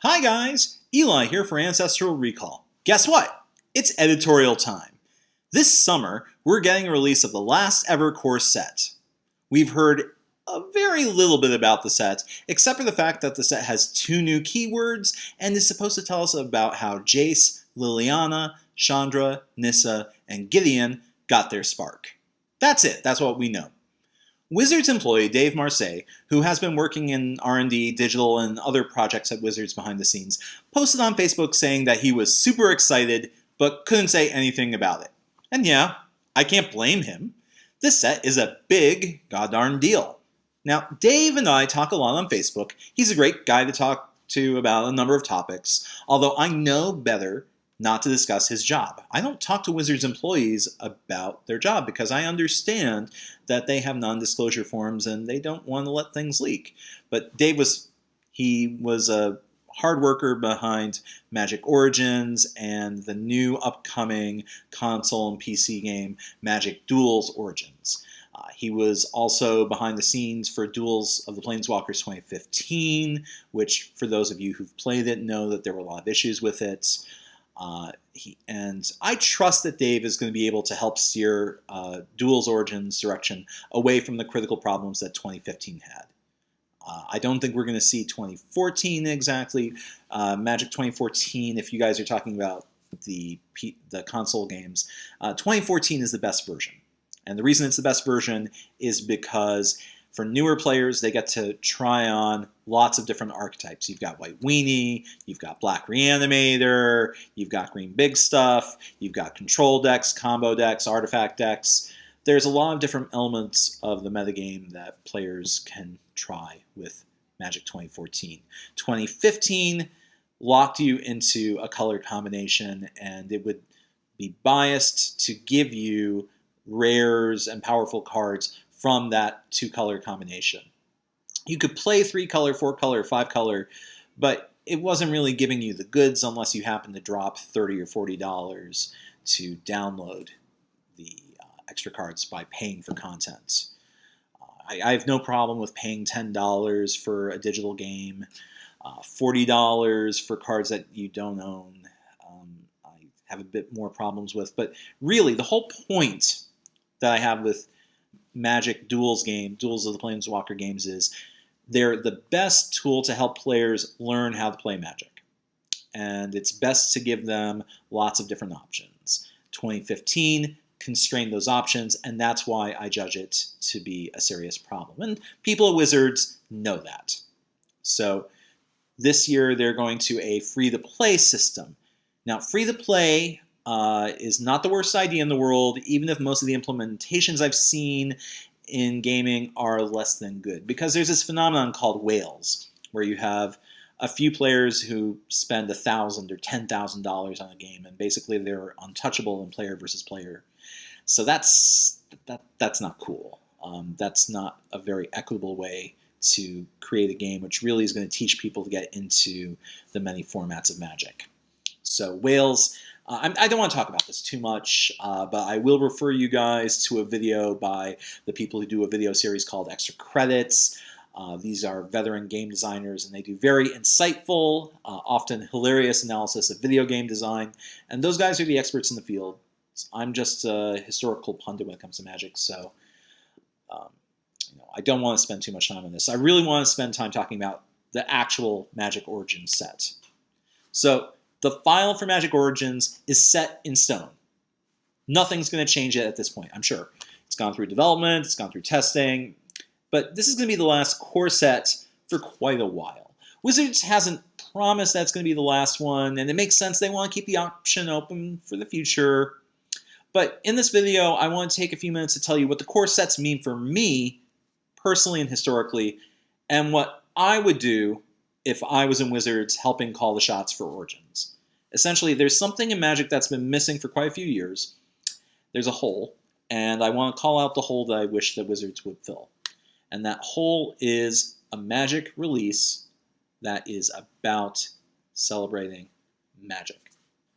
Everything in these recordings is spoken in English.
Hi guys, Eli here for Ancestral Recall. Guess what? It's editorial time. This summer, we're getting a release of the last ever core set. We've heard a very little bit about the set, except for the fact that the set has 2 new keywords and is supposed to tell us about how Jace, Liliana, Chandra, Nissa, and Gideon got their spark. That's it, that's what we know. Wizards employee Dave Marseille, who has been working in R&D, digital, and other projects at Wizards behind the scenes, posted on Facebook saying that he was super excited, but couldn't say anything about it. And yeah, I can't blame him. This set is a big goddarn deal. Now, Dave and I talk a lot on Facebook. He's a great guy to talk to about a number of topics, although I know better not to discuss his job. I don't talk to Wizards employees about their job because I understand that they have non-disclosure forms and they don't want to let things leak. But Dave was a hard worker behind Magic Origins and the new upcoming console and PC game Magic Duels Origins. He was also behind the scenes for Duels of the Planeswalkers 2015, which for those of you who've played it know that there were a lot of issues with it. And I trust that Dave is going to be able to help steer Duels Origins direction away from the critical problems that 2015 had. I don't think we're going to see 2014 exactly. Magic 2014, if you guys are talking about the console games, 2014 is the best version. And the reason it's the best version is because for newer players, they get to try on lots of different archetypes. You've got White Weenie, you've got Black Reanimator, you've got Green Big Stuff, you've got control decks, combo decks, artifact decks. There's a lot of different elements of the metagame that players can try with Magic 2014. 2015 locked you into a color combination, and it would be biased to give you rares and powerful cards from that 2-color combination. You could play 3-color, 4-color, 5-color, but it wasn't really giving you the goods unless you happened to drop $30 or $40 to download the extra cards by paying for content. I have no problem with paying $10 for a digital game, $40 for cards that you don't own. I have a bit more problems with, but really the whole point that I have with Magic Duels of the Planeswalker games, is they're the best tool to help players learn how to play Magic. And it's best to give them lots of different options. 2015 constrained those options, and that's why I judge it to be a serious problem. And people at Wizards know that. So this year they're going to a free-to-play system. Now, free-to-play is not the worst idea in the world, even if most of the implementations I've seen in gaming are less than good. Because there's this phenomenon called whales, where you have a few players who spend $1,000 or $10,000 on a game, and basically they're untouchable in player versus player. So that's not cool. That's not a very equitable way to create a game, which really is going to teach people to get into the many formats of Magic. So whales. I don't want to talk about this too much, but I will refer you guys to a video by the people who do a video series called Extra Credits. These are veteran game designers, and they do very insightful, often hilarious analysis of video game design. And those guys are the experts in the field. I'm just a historical pundit when it comes to Magic, so I don't want to spend too much time on this. I really want to spend time talking about the actual Magic Origins set. So the file for Magic Origins is set in stone. Nothing's going to change it at this point, I'm sure. It's gone through development, it's gone through testing, but this is going to be the last core set for quite a while. Wizards hasn't promised that's going to be the last one, and it makes sense. They want to keep the option open for the future. But in this video, I want to take a few minutes to tell you what the core sets mean for me, personally and historically, and what I would do if I was in Wizards helping call the shots for Origins. Essentially, there's something in Magic that's been missing for quite a few years. There's a hole, and I want to call out the hole that I wish that Wizards would fill. And that hole is a Magic release that is about celebrating Magic.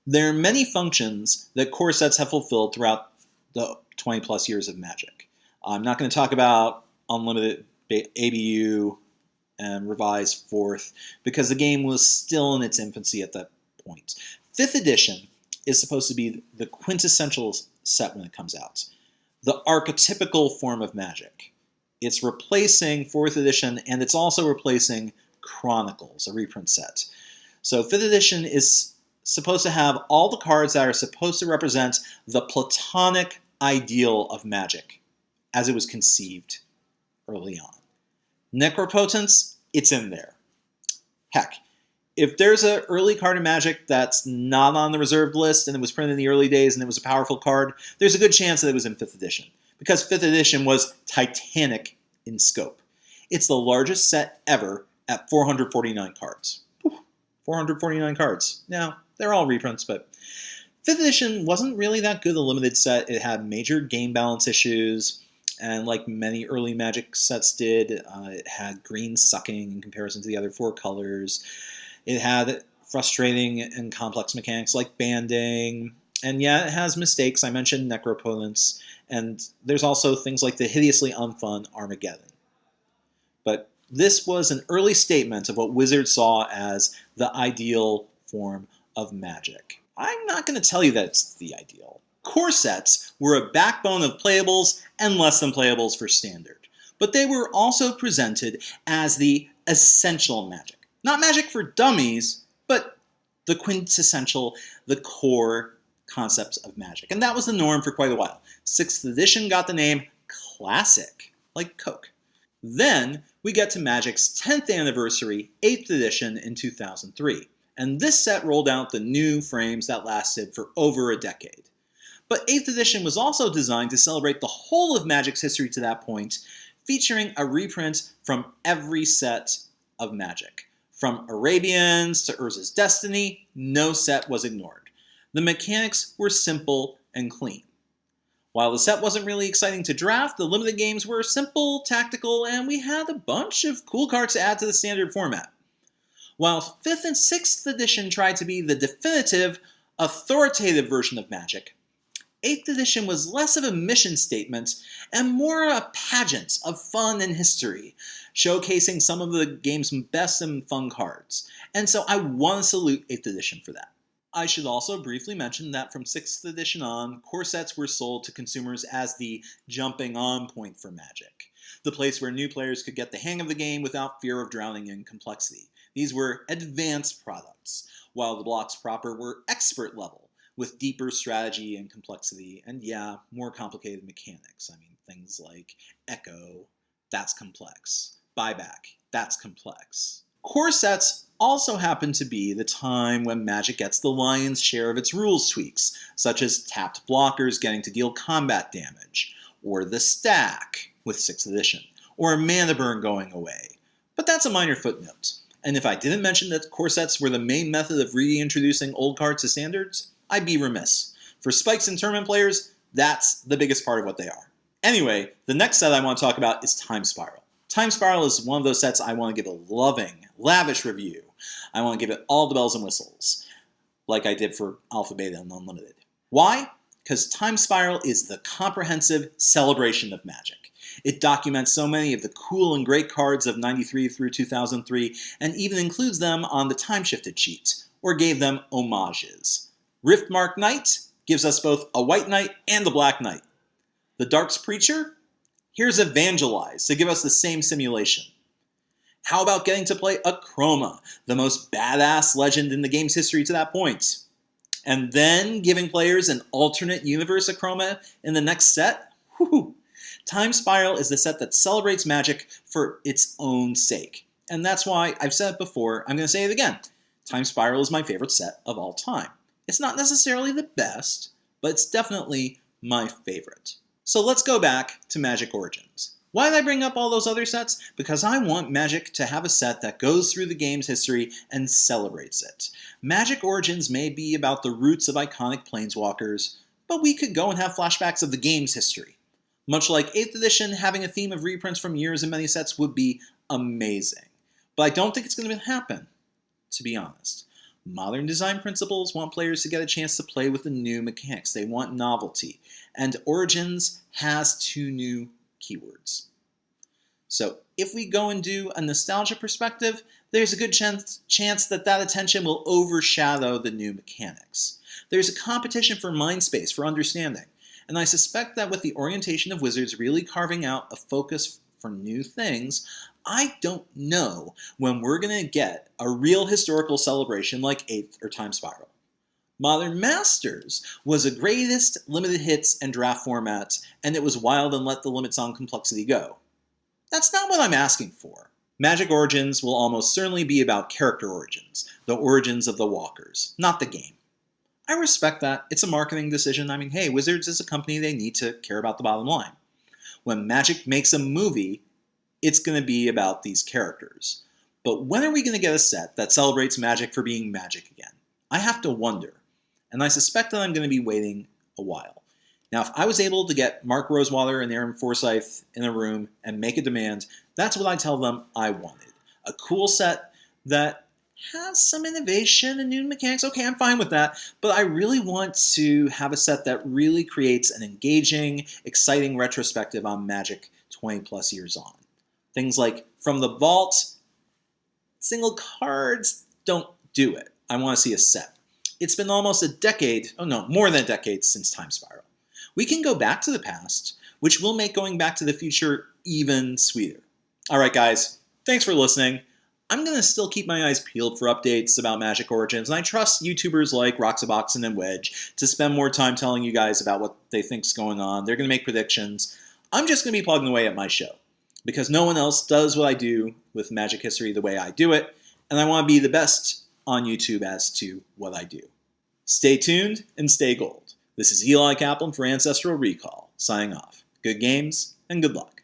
There are many functions that core sets have fulfilled throughout the 20 plus years of Magic. I'm not going to talk about unlimited ABU and revised 4th because the game was still in its infancy at that point. 5th edition is supposed to be the quintessential set when it comes out, the archetypical form of Magic. It's replacing 4th edition, and it's also replacing Chronicles, a reprint set. So 5th edition is supposed to have all the cards that are supposed to represent the platonic ideal of Magic as it was conceived early on. Necropotence, it's in there. Heck, if there's an early card in Magic that's not on the reserved list and it was printed in the early days and it was a powerful card, there's a good chance that it was in 5th edition, because 5th edition was titanic in scope. It's the largest set ever at 449 cards. 449 cards. Now, they're all reprints, but 5th edition wasn't really that good a limited set. It had major game balance issues, and like many early Magic sets did, it had green sucking in comparison to the other 4 colors. It had frustrating and complex mechanics like banding, and yeah, it has mistakes. I mentioned Necropotence, and there's also things like the hideously unfun Armageddon. But this was an early statement of what Wizards saw as the ideal form of Magic. I'm not going to tell you that it's the ideal. Core sets were a backbone of playables and less than playables for Standard, but they were also presented as the essential Magic. Not Magic for dummies, but the quintessential, the core concepts of Magic. And that was the norm for quite a while. 6th edition got the name Classic, like Coke. Then we get to Magic's 10th anniversary, 8th edition in 2003. And this set rolled out the new frames that lasted for over a decade. But 8th edition was also designed to celebrate the whole of Magic's history to that point, featuring a reprint from every set of Magic. From Arabians to Urza's Destiny, no set was ignored. The mechanics were simple and clean. While the set wasn't really exciting to draft, the limited games were simple, tactical, and we had a bunch of cool cards to add to the Standard format. While 5th and 6th edition tried to be the definitive, authoritative version of Magic, 8th edition was less of a mission statement and more a pageant of fun and history, showcasing some of the game's best and fun cards. And so I want to salute 8th edition for that. I should also briefly mention that from 6th edition on, core sets were sold to consumers as the jumping on point for Magic, the place where new players could get the hang of the game without fear of drowning in complexity. These were advanced products, while the blocks proper were expert level, with deeper strategy and complexity, and yeah, more complicated mechanics. I mean, things like Echo, that's complex. Buyback, that's complex. Core sets also happen to be the time when Magic gets the lion's share of its rules tweaks, such as tapped blockers getting to deal combat damage, or the stack with 6th edition, or mana burn going away. But that's a minor footnote. And if I didn't mention that core sets were the main method of reintroducing old cards to Standards, I'd be remiss. For Spikes and tournament players, that's the biggest part of what they are. Anyway, the next set I want to talk about is Time Spiral. Time Spiral is one of those sets I want to give a loving, lavish review. I want to give it all the bells and whistles, like I did for Alpha, Beta, and Unlimited. Why? Because Time Spiral is the comprehensive celebration of Magic. It documents so many of the cool and great cards of 93 through 2003, and even includes them on the time-shifted sheet, or gave them homages. Riftmark Knight gives us both a White Knight and a Black Knight. The Dark's Preacher? Here's Evangelize to give us the same simulation. How about getting to play a Chroma, the most badass legend in the game's history to that point? And then giving players an alternate universe Chroma in the next set? Whew. Time Spiral is the set that celebrates Magic for its own sake. And that's why, I've said it before, I'm going to say it again. Time Spiral is my favorite set of all time. It's not necessarily the best, but it's definitely my favorite. So let's go back to Magic Origins. Why did I bring up all those other sets? Because I want Magic to have a set that goes through the game's history and celebrates it. Magic Origins may be about the roots of iconic planeswalkers, but we could go and have flashbacks of the game's history. Much like 8th edition, having a theme of reprints from years in many sets would be amazing. But I don't think it's going to happen, to be honest. Modern design principles want players to get a chance to play with the new mechanics. They want novelty. And Origins has 2 new keywords. So if we go and do a nostalgia perspective, there's a good chance that that attention will overshadow the new mechanics. There's a competition for mind space, for understanding, and I suspect that with the orientation of Wizards really carving out a focus for new things, I don't know when we're going to get a real historical celebration like 8th or Time Spiral. Modern Masters was a greatest limited hits and draft format, and it was wild and let the limits on complexity go. That's not what I'm asking for. Magic Origins will almost certainly be about character origins, the origins of the walkers, not the game. I respect that. It's a marketing decision. I mean, hey, Wizards is a company, they need to care about the bottom line. When Magic makes a movie, it's going to be about these characters. But when are we going to get a set that celebrates Magic for being Magic again? I have to wonder. And I suspect that I'm going to be waiting a while. Now, if I was able to get Mark Rosewater and Aaron Forsythe in a room and make a demand, that's what I tell them I wanted. A cool set that has some innovation and new mechanics. Okay, I'm fine with that. But I really want to have a set that really creates an engaging, exciting retrospective on Magic 20 plus years on. Things like From the Vault, single cards, don't do it. I want to see a set. It's been almost a decade, oh no, more than a decade since Time Spiral. We can go back to the past, which will make going back to the future even sweeter. All right, guys, thanks for listening. I'm going to still keep my eyes peeled for updates about Magic Origins, and I trust YouTubers like Roxaboxen and Wedge to spend more time telling you guys about what they think's going on. They're going to make predictions. I'm just going to be plugging away at my show, because no one else does what I do with Magic history the way I do it, and I want to be the best on YouTube as to what I do. Stay tuned and stay gold. This is Eli Kaplan for Ancestral Recall, signing off. Good games and good luck.